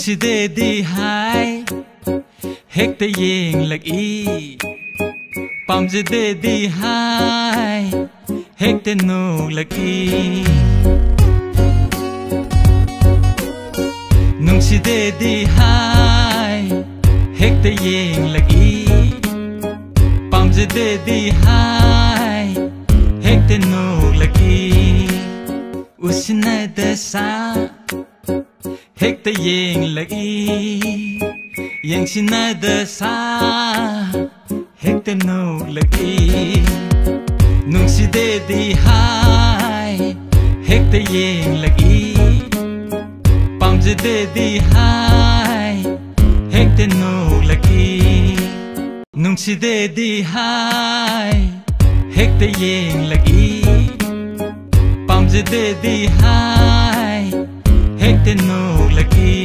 ꯅꯨꯡꯁꯤꯗꯦꯗꯤ ꯍꯥꯏ ꯍꯦꯛꯇ ꯌꯦꯡꯂꯛꯏ ꯄꯥꯝꯖꯗꯦꯗꯤ ꯍꯥꯏ ꯍꯦꯛꯇ ꯅꯣꯛꯂꯛꯏ ꯅꯨꯡꯁꯤꯗꯦꯗꯤ ꯍꯥꯏ ꯍꯦꯛꯇ ꯌꯦꯡꯂꯛꯏ ꯄꯥꯝꯖꯗꯦꯗꯤ ꯍꯥꯏ ꯍꯦꯛꯇ ꯅꯣꯛꯂꯛꯏ 우신나다 사 hekta yenglaki yengsinada sa hekta noglaki nungsidedi hai hekta yenglaki pamjadedi hai hekta noglaki nungsidedi hai hekta yenglaki pamjadedi hai hekta noglaki